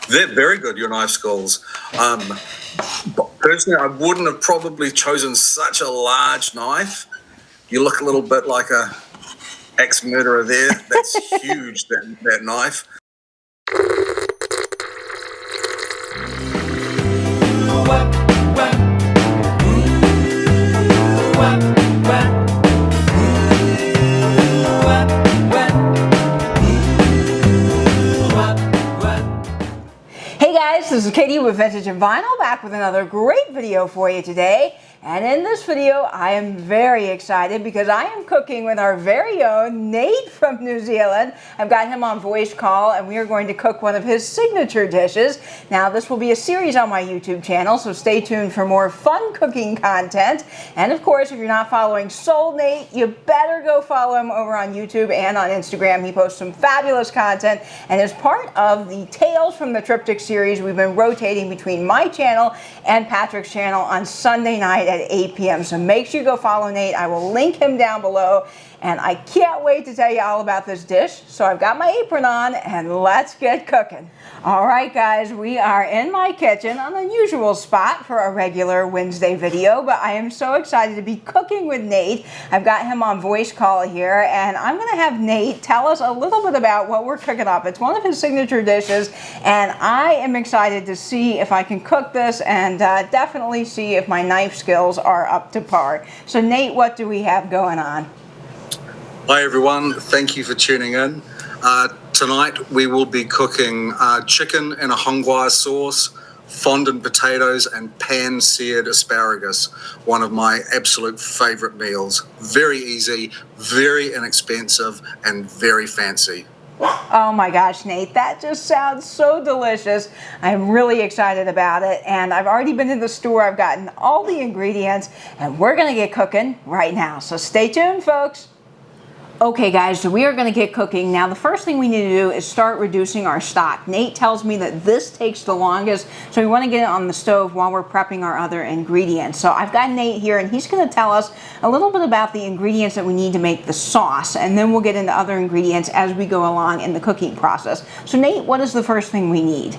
They're very good, your knife skills. Personally, I wouldn't have probably chosen such a large knife. You look a little bit like a ex-murderer there. That's huge, that knife. Hey guys, this is Katie with Vintage and Vinyl, back with another great video for you today. And in this video, I am very excited because I am cooking with our very own Nate from New Zealand. I've got him on voice call and we are going to cook one of his signature dishes. Now, this will be a series on my YouTube channel, so stay tuned for more fun cooking content. And of course, if you're not following Soul Nate, you better go follow him over on YouTube and on Instagram. He posts some fabulous content and is part of the Tales from the Triptych series we've been rotating between my channel and Patrick's channel on Sunday night at 8 p.m. So make sure you go follow Nate. I will link him down below. And I can't wait to tell you all about this dish. So I've got my apron on and let's get cooking. All right, guys, we are in my kitchen, an unusual spot for a regular Wednesday video, but I am so excited to be cooking with Nate. I've got him on voice call here, and I'm gonna have Nate tell us a little bit about what we're cooking up. It's one of his signature dishes, and I am excited to see if I can cook this and definitely see if my knife skills are up to par. So Nate, what do we have going on? Hi everyone, thank you for tuning in. Tonight we will be cooking chicken in a honghua sauce, fondant potatoes and pan-seared asparagus, one of my absolute favorite meals. Very easy, very inexpensive and very fancy. Oh my gosh, Nate, that just sounds so delicious. I'm really excited about it, and I've already been in the store. I've gotten all the ingredients and we're gonna get cooking right now. So stay tuned, folks. Okay guys, so we are going to get cooking. Now the first thing we need to do is start reducing our stock. Nate tells me that this takes the longest, so we want to get it on the stove while we're prepping our other ingredients. So I've got Nate here and he's going to tell us a little bit about the ingredients that we need to make the sauce, and then we'll get into other ingredients as we go along in the cooking process. So Nate, what is the first thing we need?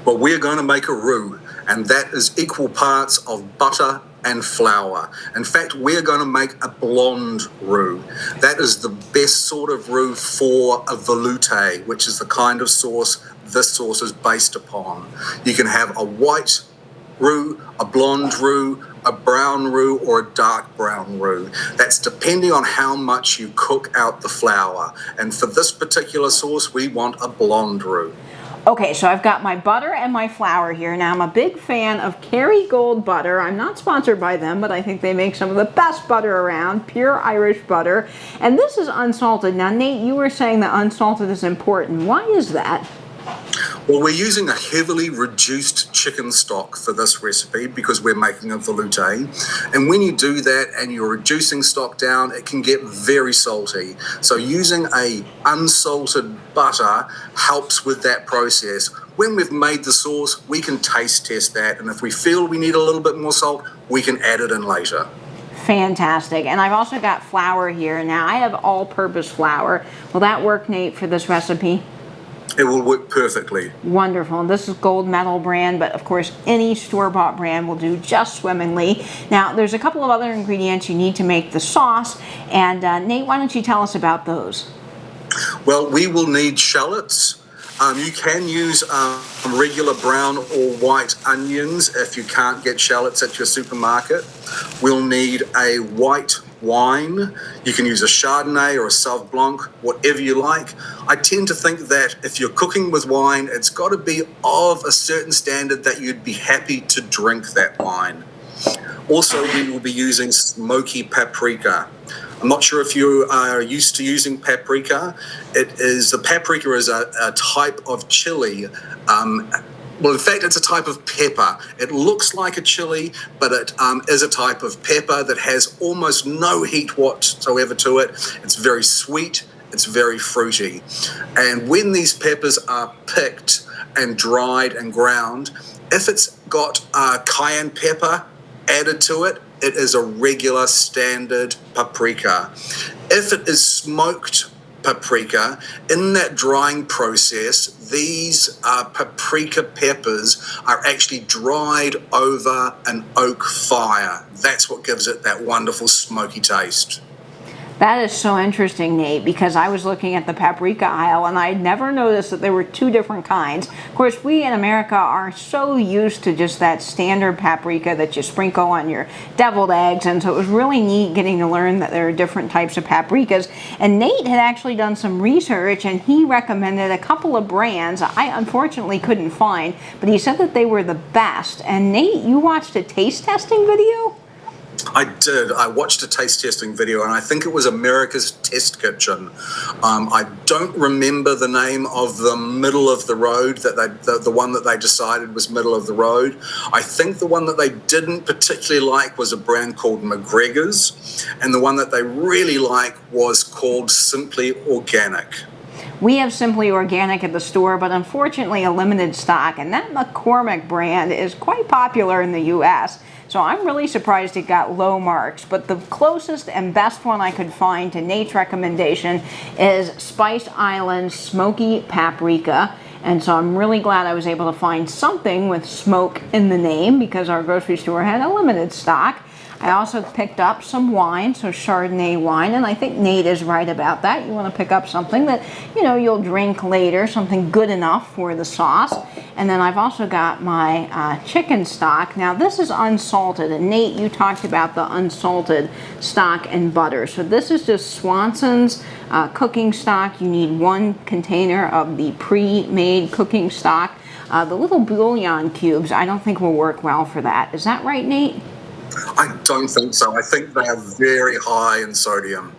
Well, we're going to make a roux, and that is equal parts of butter and flour. In fact, we're going to make a blonde roux. That is the best sort of roux for a velouté, which is the kind of sauce this sauce is based upon. You can have a white roux, a blonde roux, a brown roux, or a dark brown roux. That's depending on how much you cook out the flour. And for this particular sauce, we want a blonde roux. Okay, so I've got my butter and my flour here. Now, I'm a big fan of Kerrygold butter. I'm not sponsored by them, but I think they make some of the best butter around, pure Irish butter. And this is unsalted. Now, Nate, you were saying that unsalted is important. Why is that? Well, we're using a heavily reduced chicken stock for this recipe because we're making a velouté. And when you do that and you're reducing stock down, it can get very salty. So using a unsalted butter helps with that process. When we've made the sauce, we can taste test that. And if we feel we need a little bit more salt, we can add it in later. Fantastic. And I've also got flour here. Now, I have all-purpose flour. Will that work, Nate, for this recipe? It will work perfectly. Wonderful. And this is Gold Medal brand, but of course any store-bought brand will do just swimmingly. Now there's a couple of other ingredients you need to make the sauce, and Nate, why don't you tell us about those? Well, we will need shallots. You can use regular brown or white onions if you can't get shallots at your supermarket. We'll need a white wine. You can use a Chardonnay or a Sauv Blanc, whatever you like. I tend to think that if you're cooking with wine, it's got to be of a certain standard that you'd be happy to drink that wine. Also, we will be using smoky paprika. I'm not sure if you are used to using paprika. The paprika is a type of chili. Well, in fact, it's a type of pepper. It looks like a chili, but it is a type of pepper that has almost no heat whatsoever to it. It's very sweet. It's very fruity. And when these peppers are picked and dried and ground, if it's got cayenne pepper added to it, it is a regular standard paprika. If it is smoked paprika. In that drying process, these paprika peppers are actually dried over an oak fire. That's what gives it that wonderful smoky taste. That is so interesting, Nate, because I was looking at the paprika aisle and I never noticed that there were two different kinds. Of course, we in America are so used to just that standard paprika that you sprinkle on your deviled eggs, and so it was really neat getting to learn that there are different types of paprikas. And Nate had actually done some research and he recommended a couple of brands I unfortunately couldn't find, but he said that they were the best. And Nate, you watched a taste testing video? I did. I watched a taste testing video, and I think it was America's Test Kitchen. I don't remember the name of the middle of the road the one that they decided was middle of the road. I think the one that they didn't particularly like was a brand called McGregor's, and the one that they really like was called Simply Organic. We have Simply Organic at the store, but unfortunately a limited stock, and that McCormick brand is quite popular in the U.S., so I'm really surprised it got low marks. But the closest and best one I could find to Nate's recommendation is Spice Island Smoky Paprika. And so I'm really glad I was able to find something with smoke in the name because our grocery store had a limited stock. I also picked up some wine, so Chardonnay wine, and I think Nate is right about that. You want to pick up something that, you know, you'll drink later, something good enough for the sauce. And then I've also got my chicken stock. Now this is unsalted, and Nate, you talked about the unsalted stock and butter. So this is just Swanson's cooking stock. You need 1 container of the pre-made cooking stock. The little bouillon cubes I don't think will work well for that. Is that right, Nate? I don't think so. I think they are very high in sodium.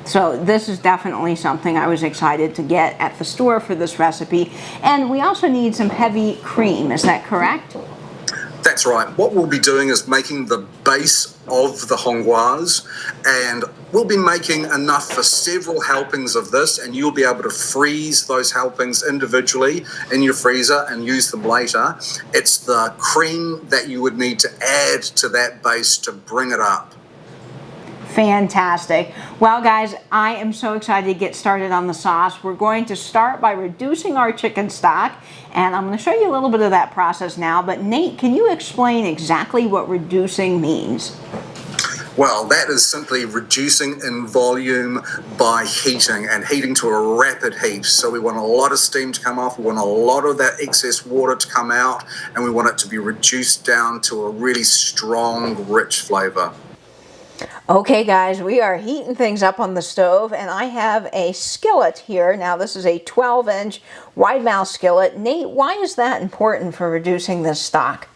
So this is definitely something I was excited to get at the store for this recipe. And we also need some heavy cream. Is that correct? That's right. What we'll be doing is making the base of the hongroise, and we'll be making enough for several helpings of this, and you'll be able to freeze those helpings individually in your freezer and use them later. It's the cream that you would need to add to that base to bring it up. Fantastic. Well, guys, I am so excited to get started on the sauce. We're going to start by reducing our chicken stock, and I'm going to show you a little bit of that process now. But Nate, can you explain exactly what reducing means? Well, that is simply reducing in volume by heating, and heating to a rapid heat. So we want a lot of steam to come off, we want a lot of that excess water to come out, and we want it to be reduced down to a really strong, rich flavor. Okay guys, we are heating things up on the stove, and I have a skillet here. Now this is a 12-inch wide mouth skillet. Nate, why is that important for reducing this stock?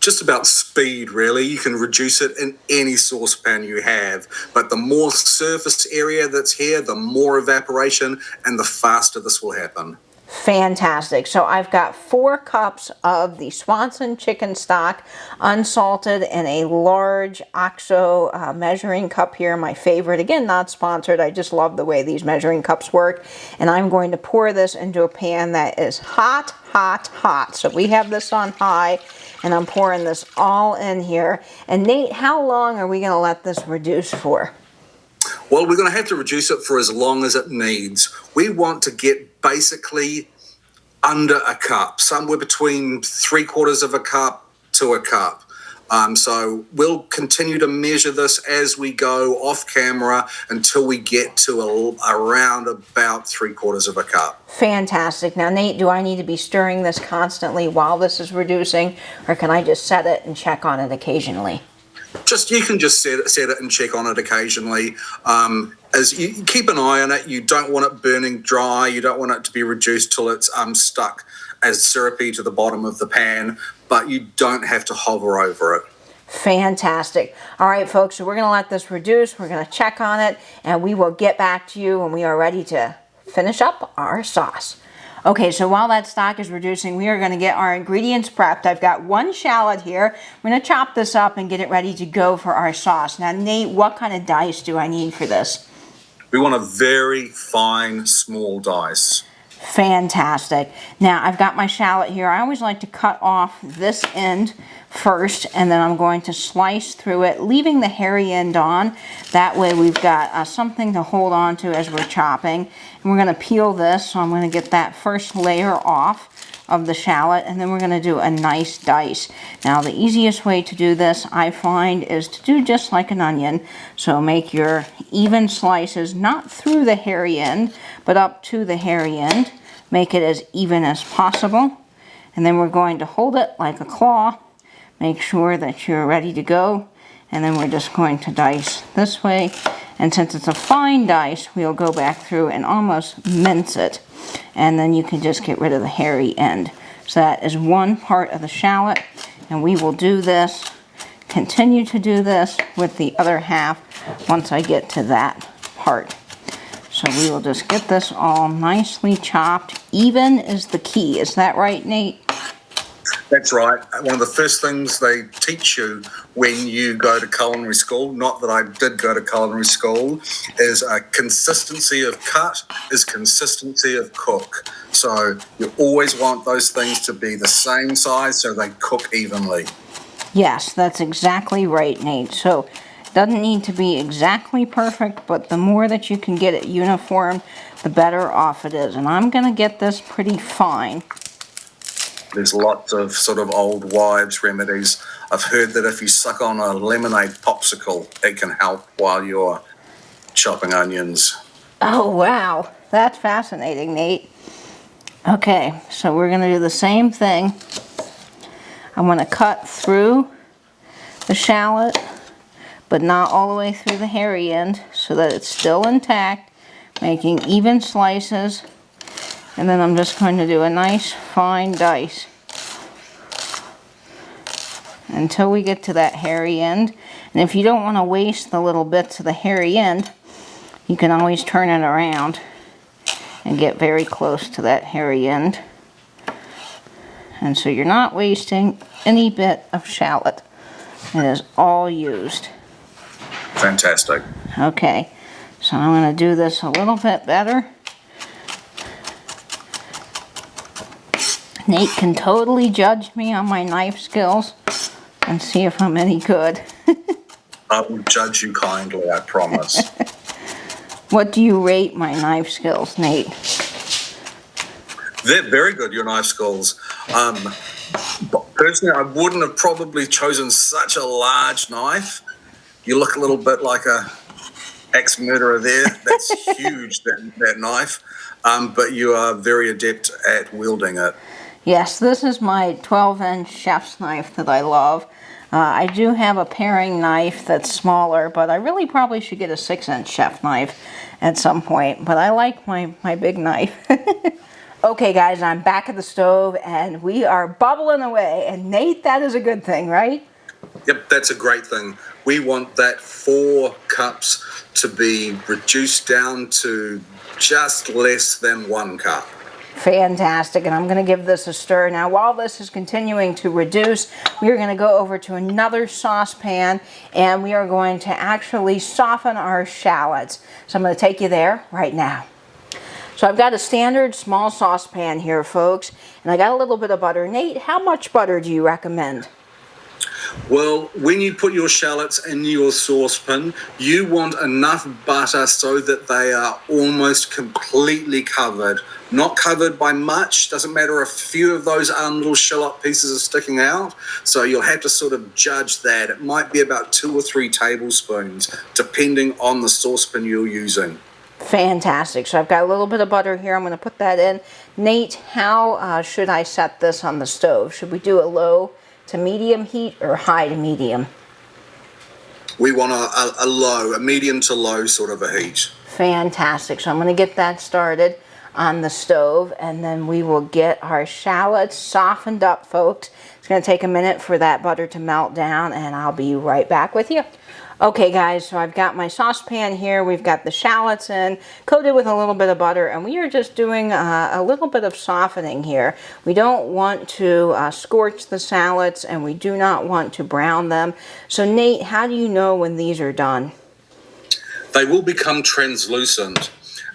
Just about speed, really. You can reduce it in any saucepan you have, but the more surface area that's here, the more evaporation, and the faster this will happen. Fantastic. So I've got 4 cups of the Swanson chicken stock, unsalted, in a large OXO measuring cup here, my favorite. Again, not sponsored. I just love the way these measuring cups work. And I'm going to pour this into a pan that is hot, hot, hot. So we have this on high, and I'm pouring this all in here. And Nate, how long are we going to let this reduce for? Well, we're going to have to reduce it for as long as it needs. We want to get basically under a cup, somewhere between 3/4 of a cup to a cup. So we'll continue to measure this as we go off camera until we get to around about 3/4 of a cup. Fantastic. Now, Nate, do I need to be stirring this constantly while this is reducing, or can I just set it and check on it occasionally? You can just set it and check on it occasionally. As you keep an eye on it, you don't want it burning dry. You don't want it to be reduced till it's stuck as syrupy to the bottom of the pan, but you don't have to hover over it. Fantastic. All right, folks, so we're going to let this reduce. We're going to check on it, and we will get back to you when we are ready to finish up our sauce. Okay, so while that stock is reducing, we are going to get our ingredients prepped. I've got 1 shallot here. I'm going to chop this up and get it ready to go for our sauce. Now, Nate, what kind of dice do I need for this? We want a very fine, small dice. Fantastic. Now I've got my shallot here. I always like to cut off this end first, and then I'm going to slice through it, leaving the hairy end on. That way we've got something to hold on to as we're chopping. And we're going to peel this, so I'm going to get that first layer off of the shallot, and then we're going to do a nice dice. Now the easiest way to do this, I find, is to do just like an onion. So make your even slices, not through the hairy end, but up to the hairy end. Make it as even as possible. And then we're going to hold it like a claw. Make sure that you're ready to go. And then we're just going to dice this way. And since it's a fine dice, we'll go back through and almost mince it. And then you can just get rid of the hairy end. So that is one part of the shallot. And we will do this, continue to do this with the other half once I get to that part. So we will just get this all nicely chopped. Even is the key. Is that right, Nate? That's right. One of the first things they teach you when you go to culinary school, not that I did go to culinary school, is consistency of cut is consistency of cook. So you always want those things to be the same size so they cook evenly. Yes, that's exactly right, Nate. So it doesn't need to be exactly perfect, but the more that you can get it uniform, the better off it is. And I'm going to get this pretty fine. There's lots of sort of old wives' remedies. I've heard that if you suck on a lemonade popsicle, it can help while you're chopping onions. Oh, wow. That's fascinating, Nate. Okay, so we're going to do the same thing. I'm going to cut through the shallot, but not all the way through the hairy end, so that it's still intact, making even slices. And then I'm just going to do a nice fine dice until we get to that hairy end. And if you don't want to waste the little bits of the hairy end, you can always turn it around and get very close to that hairy end. And so you're not wasting any bit of shallot. It is all used. Fantastic. Okay, so I'm going to do this a little bit better. Nate can totally judge me on my knife skills and see if I'm any good. I will judge you kindly, I promise. What do you rate my knife skills, Nate? They're very good, your knife skills. Personally, I wouldn't have probably chosen such a large knife. You look a little bit like a ex-murderer there. That's huge, that knife. But you are very adept at wielding it. Yes, this is my 12-inch chef's knife that I love. I do have a paring knife that's smaller, but I really probably should get a 6-inch chef knife at some point. But I like my big knife. Okay, guys, I'm back at the stove, and we are bubbling away. And Nate, that is a good thing, right? Yep, that's a great thing. We want that 4 cups to be reduced down to just less than 1 cup. Fantastic, and I'm going to give this a stir. Now, while this is continuing to reduce, we are going to go over to another saucepan, and we are going to actually soften our shallots. So I'm going to take you there right now. So I've got a standard small saucepan here, folks, and I got a little bit of butter. Nate, how much butter do you recommend? Well, when you put your shallots in your saucepan, you want enough butter so that they are almost completely covered. Not covered by much, doesn't matter, a few of those little shallot pieces are sticking out. So you'll have to sort of judge that. It might be about 2 or 3 tablespoons, depending on the saucepan you're using. Fantastic. So I've got a little bit of butter here. I'm going to put that in. Nate, how should I set this on the stove? Should we do a low to medium heat or high to medium? We want a medium to low sort of a heat. Fantastic. So I'm going to get that started on the stove, and then we will get our shallots softened up, folks. It's going to take a minute for that butter to melt down, and I'll be right back with you. Okay, guys, so I've got my saucepan here. We've got the shallots in, coated with a little bit of butter, and we are just doing a little bit of softening here. We don't want to scorch the shallots, and we do not want to brown them. So, Nate, how do you know when these are done? They will become translucent.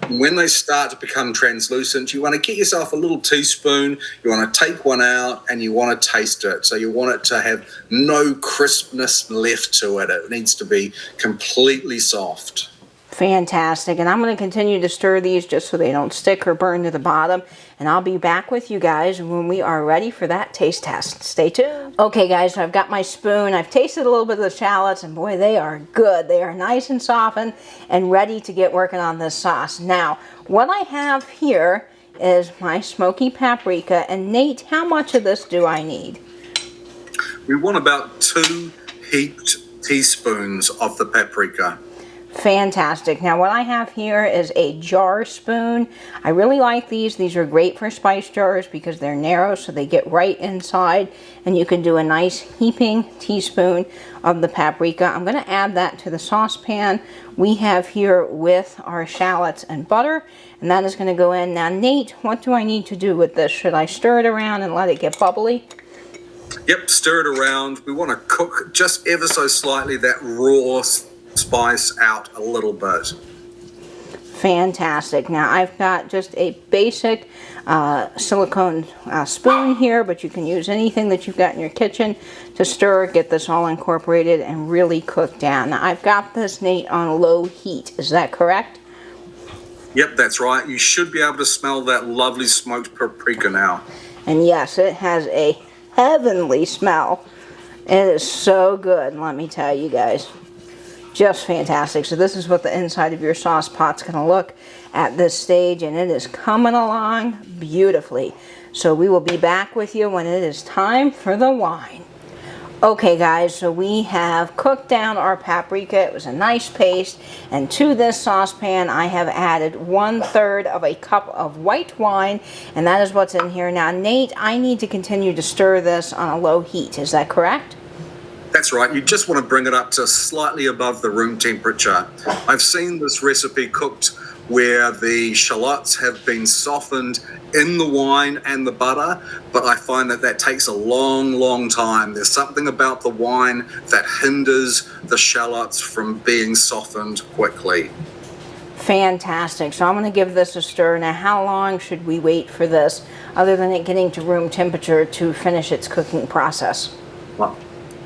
When they start to become translucent, you want to get yourself a little teaspoon, you want to take one out and you want to taste it. So you want it to have no crispness left to it. It needs to be completely soft. Fantastic. And I'm going to continue to stir these just so they don't stick or burn to the bottom. And I'll be back with you guys when we are ready for that taste test. Stay tuned. Okay guys, so I've got my spoon. I've tasted a little bit of the shallots and boy, they are good. They are nice and softened and ready to get working on this sauce. Now, what I have here is my smoky paprika. And Nate, how much of this do I need? We want about 2 heaped teaspoons of the paprika. Fantastic. Now what I have here is a jar spoon. I really like these. These are great for spice jars because they're narrow so they get right inside, and you can do a nice heaping teaspoon of the paprika. I'm going to add that to the saucepan we have here with our shallots and butter, and that is going to go in. Now Nate, what do I need to do with this? Should I stir it around and let it get bubbly? Yep, stir it around. We want to cook just ever so slightly that raw spice out a little bit. Fantastic. Now I've got just a basic silicone spoon here, but you can use anything that you've got in your kitchen to stir, get this all incorporated and really cook down. Now I've got this, Nate, on low heat. Is that correct? Yep, that's right. You should be able to smell that lovely smoked paprika now. And yes, it has a heavenly smell. It is so good, let me tell you guys. Just fantastic. So this is what the inside of your sauce pot's going to look at this stage, and it is coming along beautifully. So we will be back with you when it is time for the wine. Okay guys, so we have cooked down our paprika. It was a nice paste, and to this saucepan I have added 1/3 of a cup of white wine, and that is what's in here. Now Nate, I need to continue to stir this on a low heat. Is that correct? That's right. You just want to bring it up to slightly above the room temperature. I've seen this recipe cooked where the shallots have been softened in the wine and the butter, but I find that that takes a long time. There's something about the wine that hinders the shallots from being softened quickly. Fantastic. So I'm going to give this a stir. Now, how long should we wait for this, other than it getting to room temperature, to finish its cooking process? Well,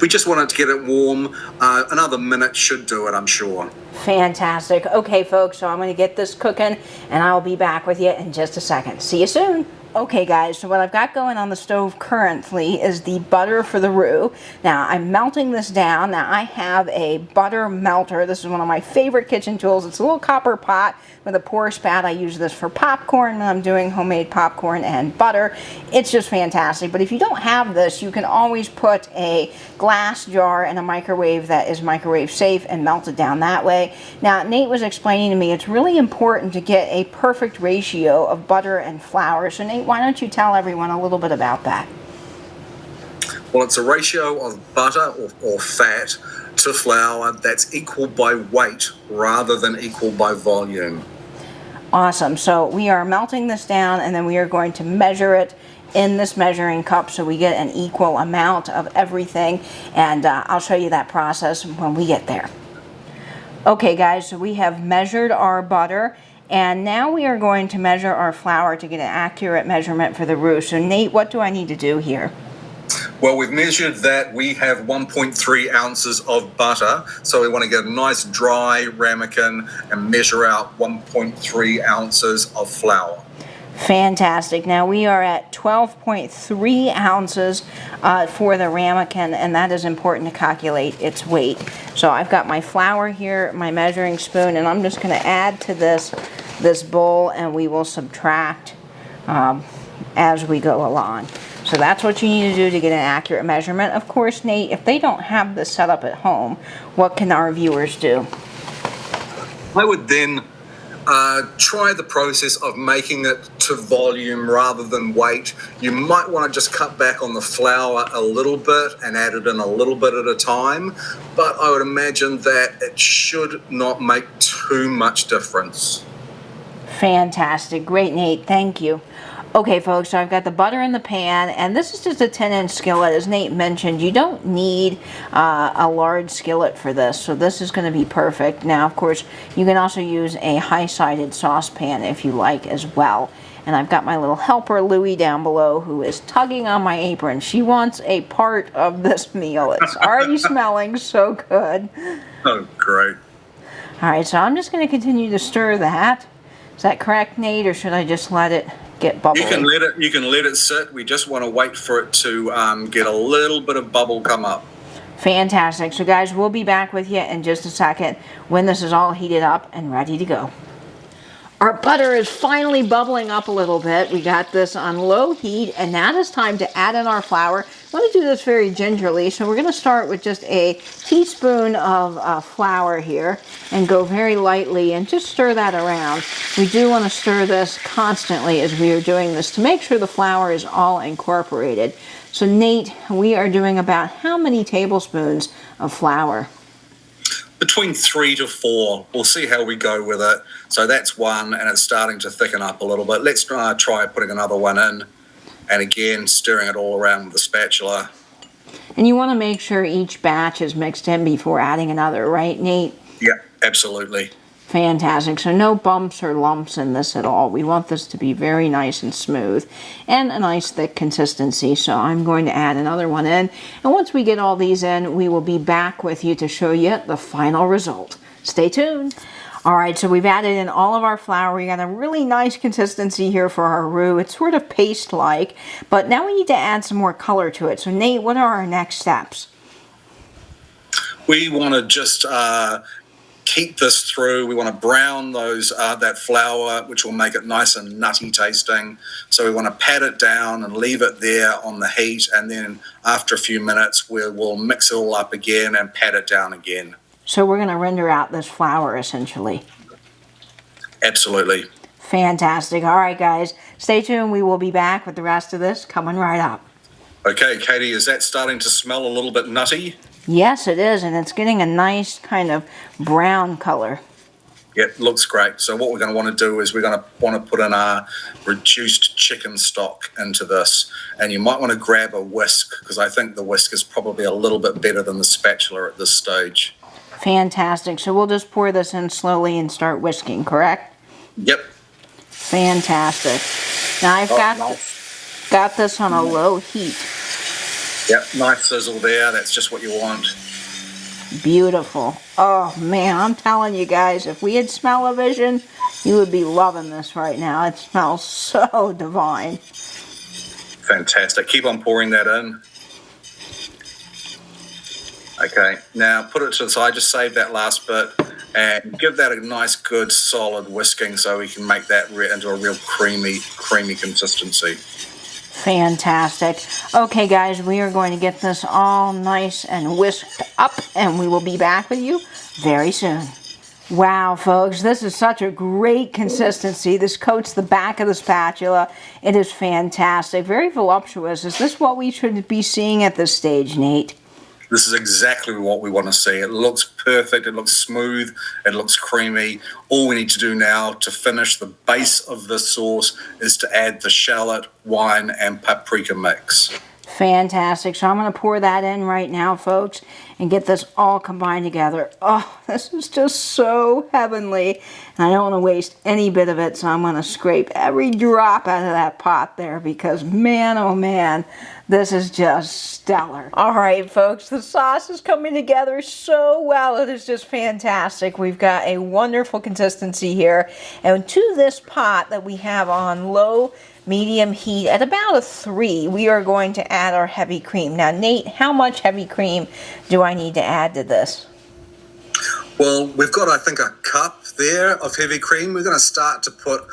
we just wanted to get it warm. Another minute should do it, I'm sure. Fantastic. Okay, folks, so I'm going to get this cooking, and I'll be back with you in just a second. See you soon. Okay guys, so what I've got going on the stove currently is the butter for the roux. Now I'm melting this down. Now I have a butter melter. This is one of my favorite kitchen tools. It's a little copper pot with a pour spout. I use this for popcorn when I'm doing homemade popcorn and butter. It's just fantastic. But if you don't have this, you can always put a glass jar in a microwave that is microwave safe and melt it down that way. Now Nate was explaining to me it's really important to get a perfect ratio of butter and flour. So Nate, why don't you tell everyone a little bit about that? Well, it's a ratio of butter or fat to flour that's equal by weight rather than equal by volume. Awesome. So we are melting this down, and then we are going to measure it in this measuring cup so we get an equal amount of everything, and I'll show you that process when we get there. Okay guys, so we have measured our butter, and now we are going to measure our flour to get an accurate measurement for the roux. So Nate, what do I need to do here? Well, we've measured that. We have 1.3 ounces of butter, so we want to get a nice dry ramekin and measure out 1.3 ounces of flour. Fantastic. Now we are at 12.3 ounces for the ramekin, and that is important to calculate its weight. So I've got my flour here, my measuring spoon, and I'm just going to add to this bowl, and we will subtract as we go along. So that's what you need to do to get an accurate measurement. Of course, Nate, if they don't have this set up at home, what can our viewers do? I would then try the process of making it to volume rather than weight. You might want to just cut back on the flour a little bit and add it in a little bit at a time, but I would imagine that it should not make too much difference. Fantastic. Great, Nate. Thank you. Okay folks, so I've got the butter in the pan, and this is just a 10-inch skillet. As Nate mentioned, you don't need a large skillet for this, so this is going to be perfect. Now of course you can also use a high-sided saucepan if you like as well. And I've got my little helper Louie down below who is tugging on my apron. She wants a part of this meal. It's already smelling so good. Oh, great. All right, so I'm just going to continue to stir that. Is that correct, Nate, or should I just let it get bubbly? You can let it sit. We just want to wait for it to get a little bit of bubble come up. Fantastic. So guys, we'll be back with you in just a second when this is all heated up and ready to go. Our butter is finally bubbling up a little bit. We got this on low heat, and now it's time to add in our flour. I want to do this very gingerly, so we're going to start with just a teaspoon of flour here and go very lightly and just stir that around. We do want to stir this constantly as we are doing this to make sure the flour is all incorporated. So Nate, we are doing about how many tablespoons of flour? Between 3 to 4. We'll see how we go with it. So that's one, and it's starting to thicken up a little bit. Let's try putting another one in, and again stirring it all around with the spatula. And you want to make sure each batch is mixed in before adding another, right, Nate? Yeah, absolutely. Fantastic. So no bumps or lumps in this at all. We want this to be very nice and smooth and a nice thick consistency. So I'm going to add another one in. And once we get all these in, we will be back with you to show you the final result. Stay tuned. All right, so we've added in all of our flour. We got a really nice consistency here for our roux. It's sort of paste-like, but now we need to add some more color to it. So Nate, what are our next steps? We want to just keep this through. We want to brown that flour, which will make it nice and nutty tasting. So we want to pat it down and leave it there on the heat, and then after a few minutes we'll mix it all up again and pat it down again. So we're going to render out this flour essentially. Absolutely. Fantastic. All right guys, stay tuned. We will be back with the rest of this coming right up. Okay, Katie, is that starting to smell a little bit nutty? Yes, it is, and it's getting a nice kind of brown color. It looks great. So what we're going to want to do is we're going to want to put in our reduced chicken stock into this. And you might want to grab a whisk, because I think the whisk is probably a little bit better than the spatula at this stage. Fantastic. So we'll just pour this in slowly and start whisking, correct? Yep. Fantastic. Now I've got this on a low heat. Yep, nice sizzle there. That's just what you want. Beautiful. Oh man, I'm telling you guys, if we had smell-o-vision, you would be loving this right now. It smells so divine. Fantastic. Keep on pouring that in. Okay, now put it to the side. Just save that last bit and give that a nice, good, solid whisking so we can make that into a real creamy consistency. Fantastic. Okay guys, we are going to get this all nice and whisked up, and we will be back with you very soon. Wow folks, this is such a great consistency. This coats the back of the spatula. It is fantastic, very voluptuous. Is this what we should be seeing at this stage, Nate? This is exactly what we want to see. It looks perfect. It looks smooth. It looks creamy. All we need to do now to finish the base of this sauce is to add the shallot, wine, and paprika mix. Fantastic. So I'm going to pour that in right now, folks, and get this all combined together. Oh, this is just so heavenly. And I don't want to waste any bit of it, so I'm going to scrape every drop out of that pot there because, man, oh man, this is just stellar. All right, folks, the sauce is coming together so well. It is just fantastic. We've got a wonderful consistency here. And to this pot that we have on low medium heat at about a 3, we are going to add our heavy cream. Now, Nate, how much heavy cream do I need to add to this? Well, we've got, I think, a cup there of heavy cream. We're going to start to put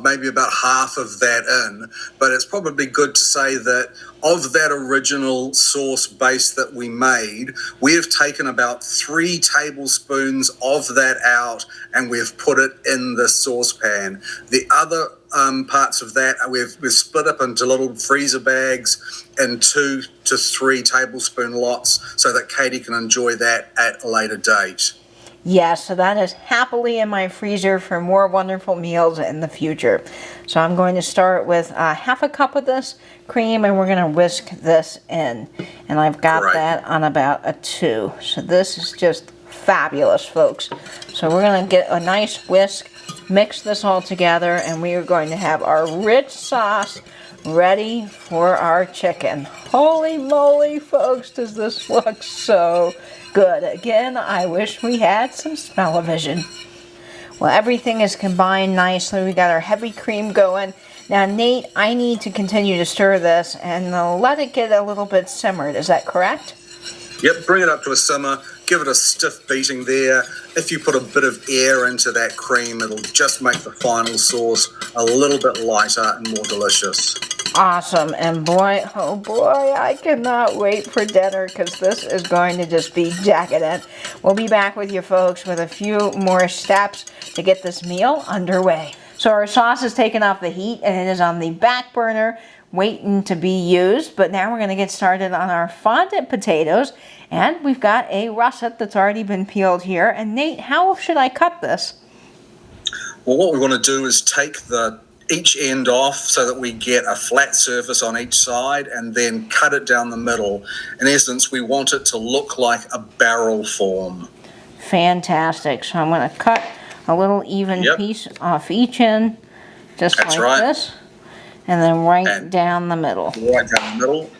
maybe about half of that in, but it's probably good to say that of that original sauce base that we made, we have taken about 3 tablespoons of that out and we've put it in the saucepan. The other parts of that we've split up into little freezer bags in 2 to 3 tablespoon lots so that Katie can enjoy that at a later date. Yes, so that is happily in my freezer for more wonderful meals in the future. So I'm going to start with half a cup of this cream, and we're going to whisk this in. And I've got that on about a 2. So this is just fabulous, folks. So we're going to get a nice whisk, mix this all together, and we are going to have our rich sauce ready for our chicken. Holy moly, folks, does this look so good. Again, I wish we had some smell-o-vision. Well, everything is combined nicely. We got our heavy cream going. Now, Nate, I need to continue to stir this and let it get a little bit simmered. Is that correct? Yep, bring it up to a simmer. Give it a stiff beating there. If you put a bit of air into that cream, it'll just make the final sauce a little bit lighter and more delicious. Awesome. And boy, oh boy, I cannot wait for dinner because this is going to just be decadent. We'll be back with you folks with a few more steps to get this meal underway. So our sauce is taken off the heat and it is on the back burner waiting to be used. But now we're going to get started on our fondant potatoes. And we've got a russet that's already been peeled here. And Nate, how should I cut this? Well, what we want to do is take each end off so that we get a flat surface on each side and then cut it down the middle. In essence, we want it to look like a barrel form. Fantastic. So I'm going to cut a little even piece off each end, just like this, and then down the middle. Right down the middle.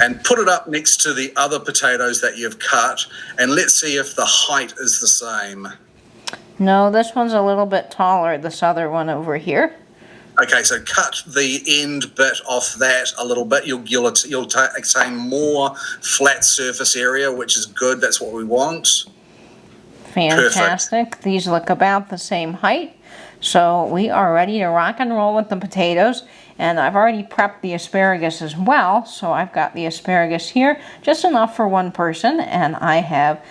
And put it up next to the other potatoes that you've cut, and let's see if the height is the same. No, this one's a little bit taller, this other one over here. Okay, so cut the end bit off that a little bit. You'll attain more flat surface area, which is good. That's what we want. Fantastic. Perfect. These look about the same height. So we are ready to rock and roll with the potatoes. And I've already prepped the asparagus as well. So I've got the asparagus here, just enough for one person. And I have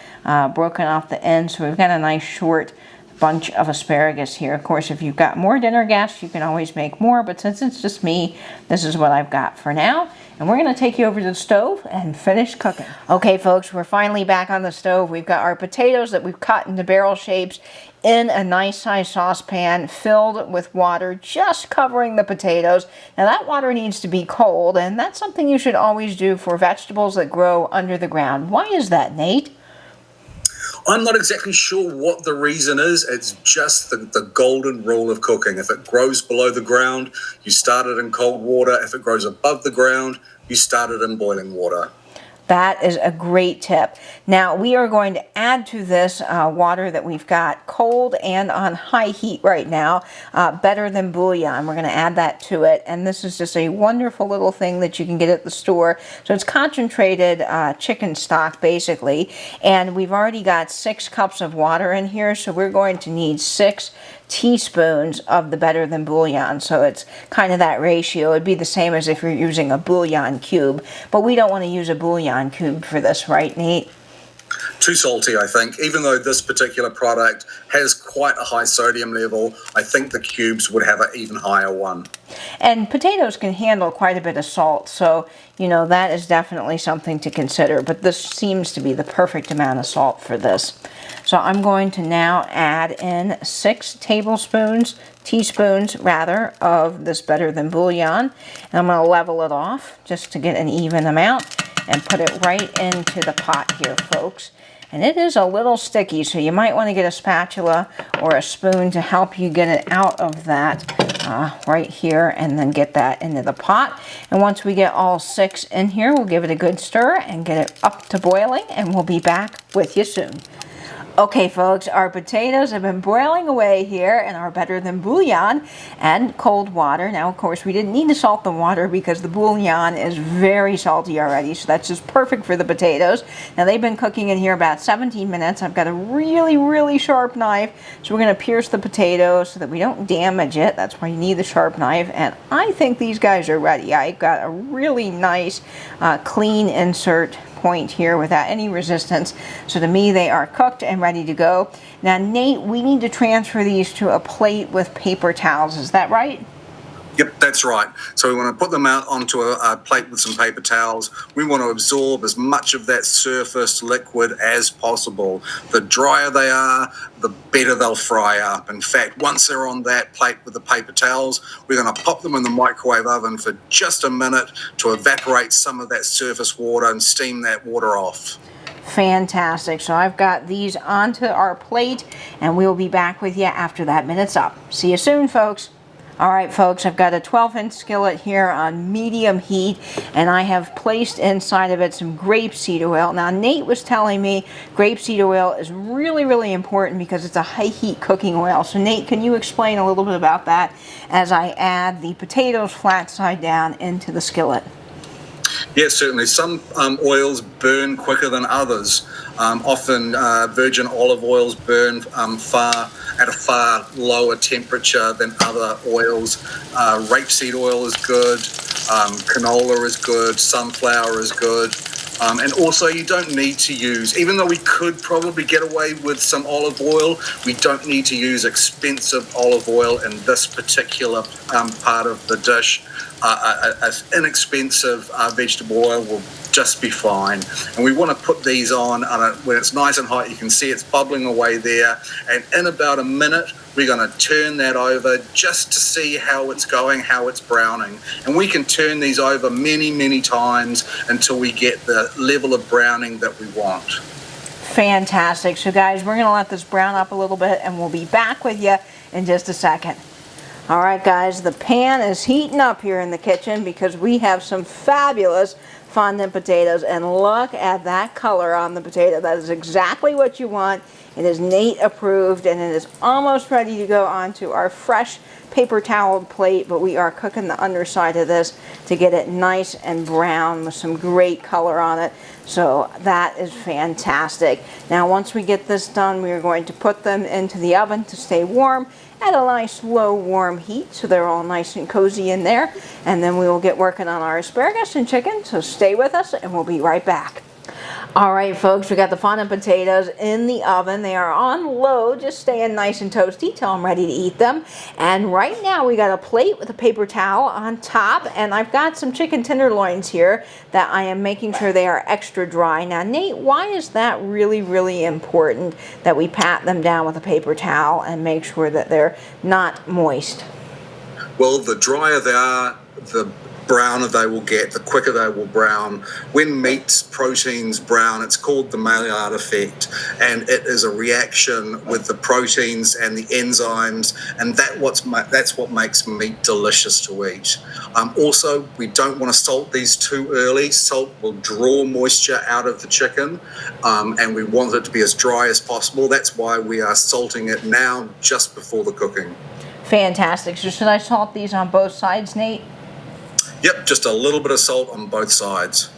broken off the ends. So we've got a nice short bunch of asparagus here. Of course, if you've got more dinner guests, you can always make more, but since it's just me, this is what I've got for now. And we're going to take you over to the stove and finish cooking. Okay, folks, we're finally back on the stove. We've got our potatoes that we've cut into barrel shapes in a nice size saucepan filled with water, just covering the potatoes. Now that water needs to be cold, and that's something you should always do for vegetables that grow under the ground. Why is that, Nate? I'm not exactly sure what the reason is. It's just the golden rule of cooking. If it grows below the ground, you start it in cold water. If it grows above the ground, you start it in boiling water. That is a great tip. Now we are going to add to this water that we've got cold and on high heat right now, better than bouillon. We're going to add that to it, and this is just a wonderful little thing that you can get at the store. So it's concentrated chicken stock basically, and we've already got 6 cups of water in here, so we're going to need 6 teaspoons of the better than bouillon. So it's kind of that ratio. It'd be the same as if you're using a bouillon cube, but we don't want to use a bouillon cube for this, right, Nate? Too salty, I think. Even though this particular product has quite a high sodium level, I think the cubes would have an even higher one. And potatoes can handle quite a bit of salt, so you know that is definitely something to consider, but this seems to be the perfect amount of salt for this. So I'm going to now add in 6 teaspoons rather, of this better than bouillon, and I'm going to level it off just to get an even amount and put it right into the pot here, folks. And it is a little sticky, so you might want to get a spatula or a spoon to help you get it out of that right here, and then get that into the pot. And once we get all 6 in here, we'll give it a good stir and get it up to boiling, and we'll be back with you soon. Okay, folks, our potatoes have been boiling away here in our better than bouillon and cold water. Now, of course, we didn't need to salt the water because the bouillon is very salty already, so that's just perfect for the potatoes. Now, they've been cooking in here about 17 minutes. I've got a really, really sharp knife, so we're going to pierce the potato so that we don't damage it. That's why you need the sharp knife, and I think these guys are ready. I got a really nice, clean insert point here without any resistance. So to me, they are cooked and ready to go. Now, Nate, we need to transfer these to a plate with paper towels. Is that right? Yep, that's right. So we want to put them out onto a plate with some paper towels. We want to absorb as much of that surface liquid as possible. The drier they are, the better they'll fry up. In fact, once they're on that plate with the paper towels, we're going to pop them in the microwave oven for just a minute to evaporate some of that surface water and steam that water off. Fantastic. So I've got these onto our plate, and we'll be back with you after that minute's up. See you soon, folks. All right, folks, I've got a 12-inch skillet here on medium heat, and I have placed inside of it some grapeseed oil. Now, Nate was telling me grapeseed oil is really, really important because it's a high-heat cooking oil. So, Nate, can you explain a little bit about that as I add the potatoes flat side down into the skillet? Yes, certainly. Some oils burn quicker than others. Often virgin olive oils burn at a far lower temperature than other oils. Rapeseed oil is good. Canola is good. Sunflower is good. And also you don't need to use, even though we could probably get away with some olive oil, we don't need to use expensive olive oil in this particular part of the dish. An inexpensive vegetable oil will just be fine. And we want to put these on when it's nice and hot. You can see it's bubbling away there. And in about a minute, we're going to turn that over just to see how it's going, how it's browning. And we can turn these over many, many times until we get the level of browning that we want. Fantastic. So guys, we're going to let this brown up a little bit, and we'll be back with you in just a second. All right, guys, the pan is heating up here in the kitchen because we have some fabulous fondant potatoes, and look at that color on the potato. That is exactly what you want. It is Nate approved, and it is almost ready to go onto our fresh paper towel plate, but we are cooking the underside of this to get it nice and brown with some great color on it. So that is fantastic. Now, once we get this done, we are going to put them into the oven to stay warm at a nice low warm heat, so they're all nice and cozy in there. And then we will get working on our asparagus and chicken, so stay with us and we'll be right back. All right, folks, we got the fondant potatoes in the oven. They are on low, just staying nice and toasty till I'm ready to eat them. And right now we got a plate with a paper towel on top, and I've got some chicken tenderloins here that I am making sure they are extra dry. Now, Nate, why is that really, really important that we pat them down with a paper towel and make sure that they're not moist? Well, the drier they are, the browner they will get, the quicker they will brown. When meat's proteins brown, it's called the Maillard effect, and it is a reaction with the proteins and the enzymes, and that's what makes meat delicious to eat. Also, we don't want to salt these too early. Salt will draw moisture out of the chicken, and we want it to be as dry as possible. That's why we are salting it now, just before the cooking. Fantastic. So should I salt these on both sides, Nate? Yep, just a little bit of salt on both sides.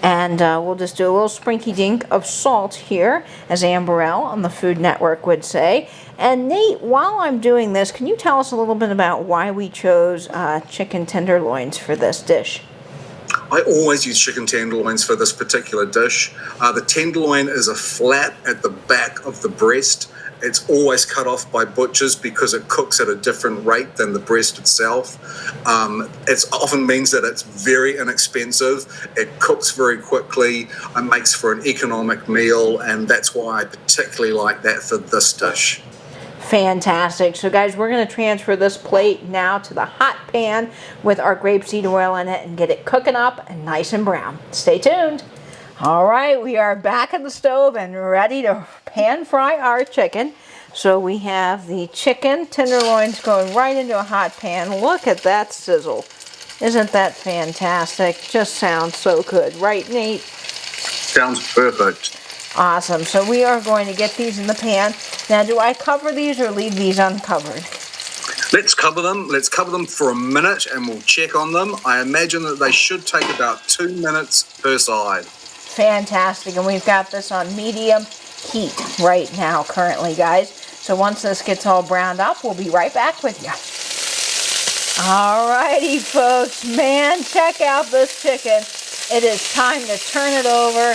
And we'll just do a little sprinky dink of salt here, as Amberelle on the Food Network would say. And Nate, while I'm doing this, can you tell us a little bit about why we chose chicken tenderloins for this dish? I always use chicken tenderloins for this particular dish. The tenderloin is a flat at the back of the breast. It's always cut off by butchers because it cooks at a different rate than the breast itself. It often means that it's very inexpensive. It cooks very quickly. It makes for an economic meal, and that's why I particularly like that for this dish. Fantastic. So guys, we're going to transfer this plate now to the hot pan with our grapeseed oil in it and get it cooking up and nice and brown. Stay tuned. All right, we are back at the stove and ready to pan fry our chicken. So we have the chicken tenderloins going right into a hot pan. Look at that sizzle. Isn't that fantastic? Just sounds so good. Right, Nate? Sounds perfect. Awesome. So we are going to get these in the pan. Now, do I cover these or leave these uncovered? Let's cover them. Let's cover them for a minute and we'll check on them. I imagine that they should take about 2 minutes per side. Fantastic. And we've got this on medium heat right now currently, guys. So once this gets all browned up, we'll be right back with you. Alrighty, folks. Man, check out this chicken. It is time to turn it over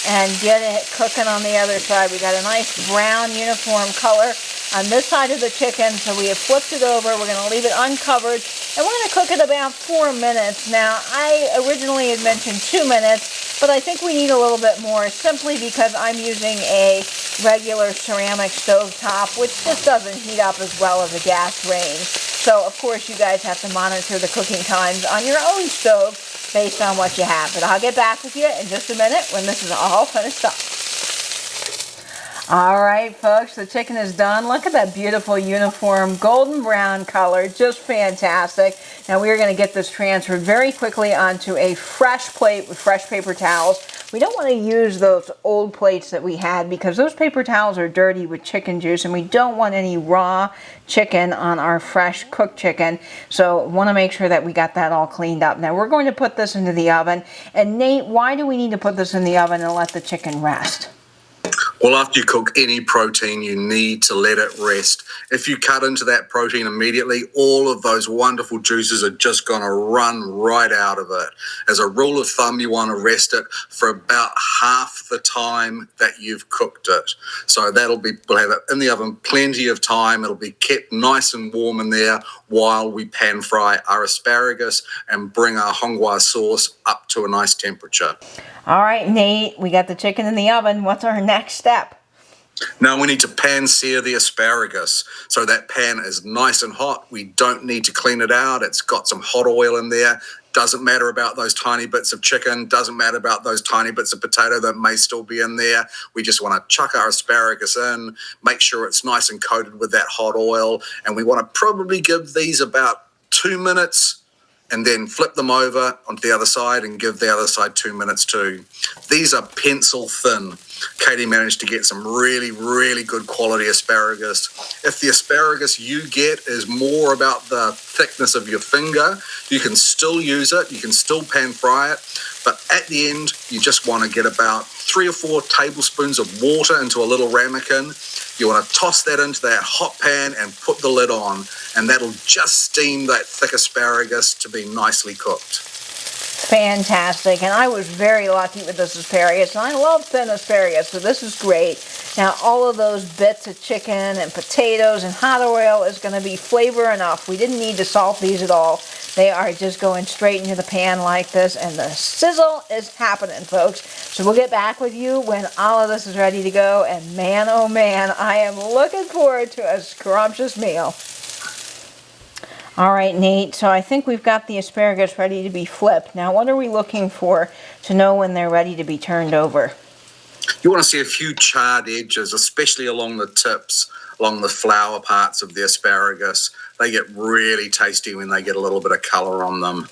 and get it cooking on the other side. We got a nice brown uniform color on this side of the chicken, so we have flipped it over. We're going to leave it uncovered And we're going to cook it about 4 minutes. Now, I originally had mentioned 2 minutes, but I think we need a little bit more simply because I'm using a regular ceramic stove top, which just doesn't heat up as well as a gas range. So, of course, you guys have to monitor the cooking times on your own stove based on what you have. But I'll get back with you in just a minute when this is all finished up. All right, folks, the chicken is done. Look at that beautiful uniform golden brown color, just fantastic. Now we are going to get this transferred very quickly onto a fresh plate with fresh paper towels. We don't want to use those old plates that we had because those paper towels are dirty with chicken juice, and we don't want any raw chicken on our fresh cooked chicken. So want to make sure that we got that all cleaned up. Now we're going to put this into the oven. And Nate, why do we need to put this in the oven and let the chicken rest? Well, after you cook any protein, you need to let it rest. If you cut into that protein immediately, all of those wonderful juices are just going to run right out of it. As a rule of thumb, you want to rest it for about half the time that you've cooked it. So we'll have it in the oven plenty of time. It'll be kept nice and warm in there while we pan fry our asparagus and bring our honghua sauce up to a nice temperature. All right, Nate, we got the chicken in the oven. What's our next step? Now we need to pan sear the asparagus. So that pan is nice and hot. We don't need to clean it out. It's got some hot oil in there. Doesn't matter about those tiny bits of chicken. Doesn't matter about those tiny bits of potato that may still be in there. We just want to chuck our asparagus in, make sure it's nice and coated with that hot oil. And we want to probably give these about 2 minutes and then flip them over onto the other side and give the other side 2 minutes too. These are pencil thin. Katie managed to get some really, really good quality asparagus. If the asparagus you get is more about the thickness of your finger, you can still use it, you can still pan fry it, but at the end, you just want to get about 3 or 4 tablespoons of water into a little ramekin. You want to toss that into that hot pan and put the lid on, and that'll just steam that thick asparagus to be nicely cooked. Fantastic, and I was very lucky with this asparagus, and I love thin asparagus, so this is great. Now all of those bits of chicken and potatoes and hot oil is going to be flavor enough. We didn't need to salt these at all. They are just going straight into the pan like this, and the sizzle is happening, folks. So we'll get back with you when all of this is ready to go, and man, oh man, I am looking forward to a scrumptious meal. All right, Nate, so I think we've got the asparagus ready to be flipped. Now, what are we looking for to know when they're ready to be turned over? You want to see a few charred edges, especially along the tips, along the flower parts of the asparagus. They get really tasty when they get a little bit of color on them.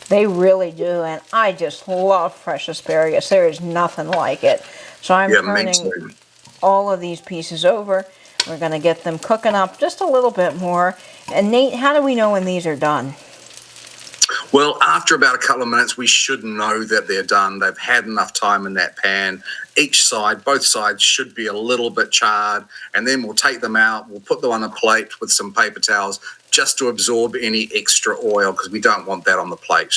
They really do, and I just love fresh asparagus. There is nothing like it. So I'm turning all of these pieces over. We're going to get them cooking up just a little bit more. And Nate, how do we know when these are done? Well, after about a couple of minutes, we should know that they're done. They've had enough time in that pan. Each side, both sides should be a little bit charred. And then we'll take them out. We'll put them on a plate with some paper towels just to absorb any extra oil because we don't want that on the plate.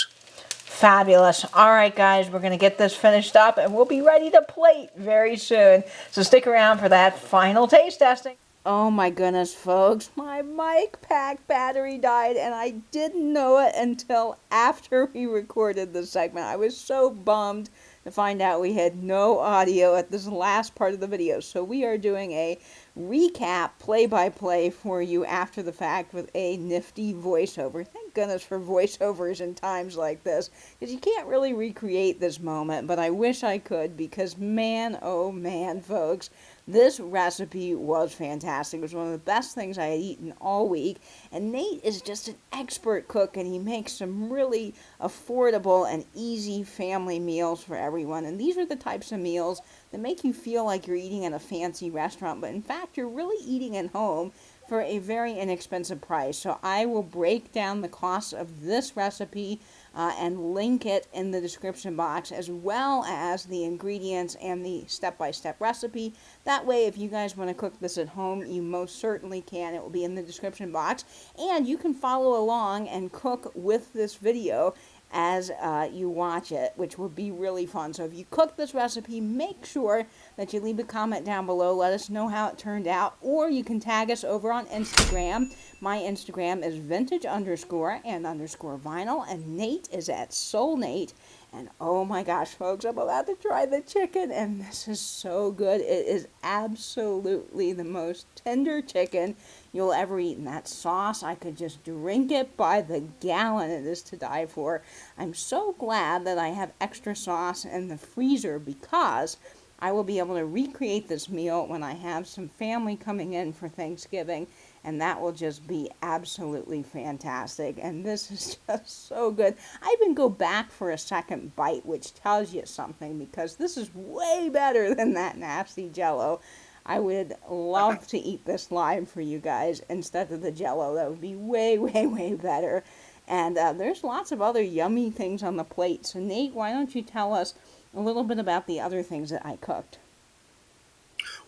Fabulous. All right, guys, we're going to get this finished up and we'll be ready to plate very soon. So stick around for that final taste testing. Oh my goodness, folks, my mic pack battery died and I didn't know it until after we recorded this segment. I was so bummed to find out we had no audio at this last part of the video. So we are doing a recap play-by-play for you after the fact with a nifty voiceover. Thank goodness for voiceovers in times like this, because you can't really recreate this moment, but I wish I could, because man, oh man, folks, this recipe was fantastic. It was one of the best things I had eaten all week, and Nate is just an expert cook, and he makes some really affordable and easy family meals for everyone, and these are the types of meals that make you feel like you're eating in a fancy restaurant, but in fact, you're really eating at home for a very inexpensive price. So I will break down the costs of this recipe and link it in the description box, as well as the ingredients and the step-by-step recipe. That way, if you guys want to cook this at home, you most certainly can. It will be in the description box, and you can follow along and cook with this video as you watch it, which would be really fun. So if you cook this recipe, make sure that you leave a comment down below. Let us know how it turned out, or you can tag us over on Instagram. My Instagram is vintage_and_vinyl, and Nate is at SoulNate. And oh my gosh, folks, I'm about to try the chicken, and this is so good. It is absolutely the most tender chicken you'll ever eat. And that sauce, I could just drink it by the gallon. It is to die for. I'm so glad that I have extra sauce in the freezer, because I will be able to recreate this meal when I have some family coming in for Thanksgiving, and that will just be absolutely fantastic. And this is just so good. I even go back for a second bite, which tells you something, because this is way better than that nasty Jell-O. I would love to eat this live for you guys instead of the Jell-O. That would be way, way, way better. And there's lots of other yummy things on the plate. So Nate, why don't you tell us a little bit about the other things that I cooked?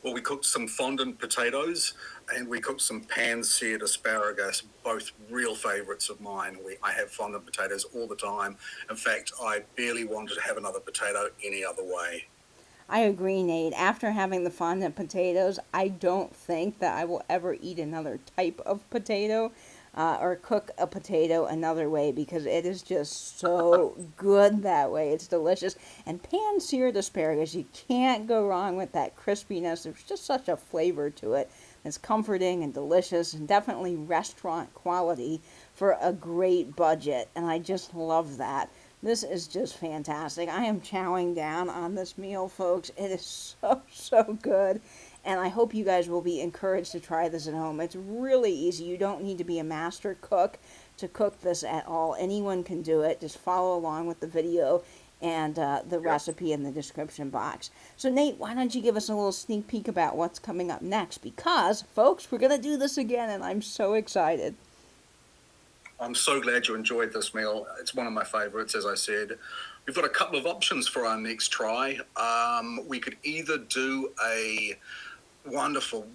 Well, we cooked some fondant potatoes, and we cooked some pan-seared asparagus, both real favorites of mine. I have fondant potatoes all the time. In fact, I barely wanted to have another potato any other way. I agree, Nate. After having the fondant potatoes, I don't think that I will ever eat another type of potato or cook a potato another way, because it is just so good that way. It's delicious. And pan-seared asparagus, you can't go wrong with that crispiness. There's just such a flavor to it. It's comforting and delicious, and definitely restaurant quality for a great budget. And I just love that. This is just fantastic. I am chowing down on this meal, folks. It is so, so good. And I hope you guys will be encouraged to try this at home. It's really easy. You don't need to be a master cook to cook this at all. Anyone can do it. Just follow along with the video and the recipe in the description box. So Nate, why don't you give us a little sneak peek about what's coming up next? Because, folks, we're going to do this again, and I'm so excited. I'm so glad you enjoyed this meal. It's one of my favorites, as I said. We've got a couple of options for our next try. We could either do a wonderful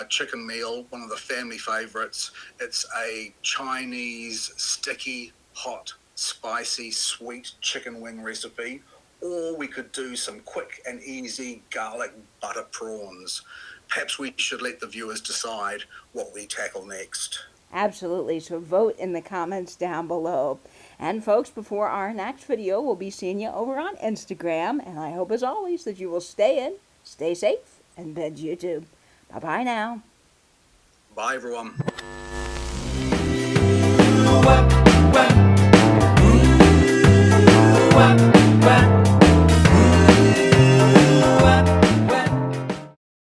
chicken meal, one of the family favorites. It's a Chinese, sticky, hot, spicy, sweet chicken wing recipe. Or we could do some quick and easy garlic butter prawns. Perhaps we should let the viewers decide what we tackle next. Absolutely. So vote in the comments down below. And folks, before our next video, we'll be seeing you over on Instagram. And I hope, as always, that you will stay in, stay safe, and bed YouTube. Bye-bye now. Bye, everyone.